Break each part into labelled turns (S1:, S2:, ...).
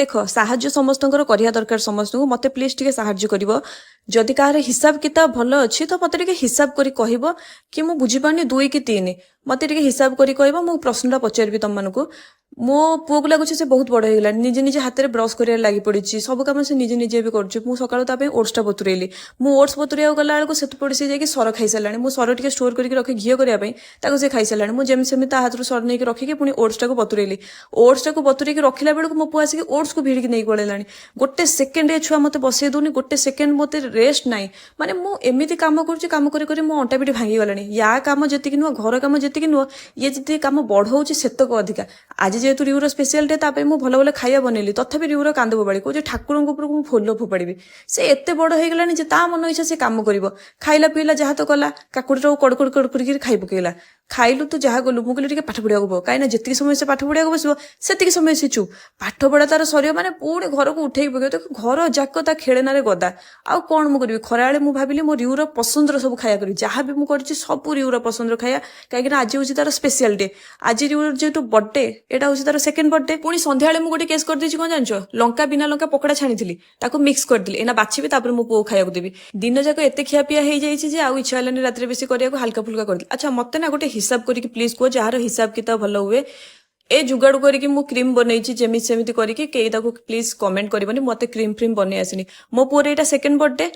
S1: ଦେଖ ସାହାଯ୍ୟ ସମସ୍ତଙ୍କର କରିବା ଦରକାର ସମସ୍ତଙ୍କୁ ମତେ ପ୍ଲିଜ ଟିକେ ସାହାଯ୍ୟ କରିବ ଯଦି କାହାର ହିସାବ କିତାବ ଭଲ ଅଛି ତ ମତେ ଟିକେ ହିସାବ କରି କହିବ କି ମୁଁ ବୁଝିପାରୁନି 2 କି 3 ମତେ ଟିକେ ହିସାବ କରି କହିବ ମୁଁ ପ୍ରଶ୍ନଟା ପଚାରିବି ତମମାନଙ୍କୁ ମୋ ପୁଅକୁ ଲାଗୁଛି ସେ ବହୁତ ବଡ ହେଇଗଲାଣି ନିଜେ ନିଜେ ହାତରେ ବ୍ରଶ କରିବାରେ ଲାଗି ପଡିଛି ସବୁ କାମ ସେ ନିଜେ ନିଜେ ବି କରୁଛି ମୁଁ ସକାଳୁ ତା ପାଇଁ ଓଟ୍ସଟା ବତୁରେଇଲି ମୁଁ ଓଟ୍ସ ବତୁରେଇବାକୁ ଗଲା ବେଳକୁ ସେତେ ପଡି ସେ ଯାଇକି ସର ଖାଇସାରିଲାଣି ମୁଁ ସର ଟିକେ ଷ୍ଟୋର କରିକି ରଖି ଘିଅ କରିବା ପାଇଁ ତାକୁ ସେ ଖାଇସାରିଲାଣି ମୁଁ ଯେମିତି ସେମିତି ତା ହାତରୁ ସର ନେଇକି ରଖିକି ପୁଣି ଓଟ୍ସଟାକୁ ବତୁରେଇଲି ଓଟ୍ସଟାକୁ ବତୁରେଇକି ରଖିଲା ବେଳକୁ ମୋ ପୁଅ ଆସିକି ଓଟ୍ସକୁ ଭିଡ଼ିକି ନେଇକି ପଳେଇଲାଣି ଗୋଟେ ସେକେଣ୍ଡ ଏ ଛୁଆ ମତେ ବସେଇ ଦଉନି ଗୋଟେ ସେକେଣ୍ଡ ମତେ ରେଷ୍ଟ ନାହିଁ ମାନେ ମୁଁ ଏମିତି କାମ କରୁଛି କାମ କରି କରି ମୋ ଅଣ୍ଟା ପିଠି ଭାଙ୍ଗିଗଲାଣି ୟା କାମ ଯେତିକି ନୁହଁ ଘର କାମ ଯେତିକି ନୁହଁ ଇଏ ଯେତିକି କାମ ବଢଉଛି ସେତକ ଅଧିକା ଆଜି ଯେହେତୁ ରିଉର ସ୍ପେଶିଆଲ ଡେ ତା ପାଇଁ ମୁଁ ଭଲ ଭଲ ଖାଇବା ବନେଇଲି ତଥାପି ରିଉର କାନ୍ଦ ବୋବାଳି କହୁଛି ଠାକୁରଙ୍କ ଉପରକୁ ମୁଁ ଫୁଲ ଫୋପାଡ଼ିବି ସେ ଏତେ ବଡ ହେଇଗଲାଣି ଯେ ତା ମନ ଇଚ୍ଛା ସେ କାମ କରିବ ଖାଇଲା ପିଇଲା ଯାହା ତ କଲା କାକୁଡ଼ିଟାକୁ କଡ଼କଡ଼ କରିକି ଖାଇ ପକେଇଲା ଖାଇଲୁ ତୁ ଯାହା ଗଲୁ ମୁଁ କହିଲି ଟିକେ ପାଠ ପଢିବାକୁ ବସ କାହିଁକି ନା ଯେତିକି ସମୟ ସେ ପାଠ ପଢିବାକୁ ବସିବ ସେତିକି ସମୟ ସେ ଚୁପ୍ ପାଠ ପଢା ତାର ସରିବ ମାନେ ପୁଣି ଘରକୁ ଉଠେଇକି ପକେଇବ ତ ଘର ଯାକ ତା ଖେଳନାରେ ଗଦା ଆଉ କଣ ମୁଁ କରିବି ଖରାବେଳେ ମୁଁ ଭାବିଲି ମୋ ରିଉର ପସନ୍ଦର ସବୁ ଖାଇବା କରିବି ଯାହା ବି ମୁଁ କରିଛି ସବୁ ରିଉର ପସନ୍ଦର ଖାଇବା କାହିଁକି ନା ଆଜି ହଉଛି ତାର ସ୍ପେଶିଆଲ ଡେ ଆଜି ରିଉର ଯେହେତୁ ବର୍ଥଡେ ଏଟା ହଉଛି ତାର ସେକେଣ୍ଡ ବର୍ଥଡେ ପୁଣି ସନ୍ଧ୍ୟାବେଳେ ମୁଁ ଗୋଟେ କେସ୍ କରିଦେଇଛି କଣ ଜାଣିଛ ଲଙ୍କା ବିନା ଲଙ୍କା ପକୋଡା ଛାଣିଥିଲି ତାକୁ ମିକ୍ସ କରିଦେଲି ଏନା ବାଛିବି ତାପରେ ମୋ ପୁଅ ଖାଇବାକୁ ଦେବି ଦିନ ଯାକ ଏତେ ଖିଆପିଆ ହେଇଯାଇଛି ଯେ ଆଉ ଇଚ୍ଛା ହେଲାନି ରାତିରେ ବେଶୀ କରିବାକୁ ହାଲକା ଫୁଲକା କରିଦେଲି ଆଚ୍ଛା ମତେ ନା ଗୋଟେ ହିସାବ କରିକି ପ୍ଲିଜ କୁହ ଯାହାର ହିସାବ କିତାବ ଭଲ ହୁଏ ଏ ଯୁଗାଡୁ କରିକି ମୁଁ କ୍ରିମ ବନେଇଛି ଯେମିତି ସେମିତି କରିକି କେହି ତାକୁ ପ୍ଲିଜ କମେଣ୍ଟ କରିବନି ମତେ କ୍ରିମ ଫ୍ରିମ ବନେଇ ଆସିନି ମୋ ପୁଅର ଏଇଟା ସେକେଣ୍ଡ ବର୍ଥଡେ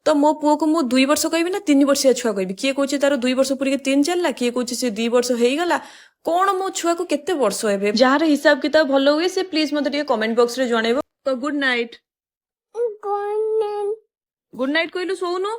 S1: ତ ମୋ ପୁଅକୁ ମୁଁ 2 ବର୍ଷ କହିବି ନା 3 ବର୍ଷିଆ ଛୁଆ କହିବି କିଏ କହୁଛି ତାର 2 ବର୍ଷ ପୁରିକି 3 ଚାଲିଲା କିଏ କହୁଛି ସେ 2 ବର୍ଷ ହେଇଗଲା କଣ ମୋ ଛୁଆକୁ କେତେ ବର୍ଷ ହେବେ ଯାହାର ହିସାବ କିତାବ ଭଲ ହୁଏ ସେ ପ୍ଲିଜ ମତେ ଟିକେ କମେଣ୍ଟ ବକ୍ସରେ ଜଣେଇବ ଗୁଡ ନାଇଟ୍ ଗୁଡ ନାଇଟ୍ କହିଲୁ ଶୋଉନୁ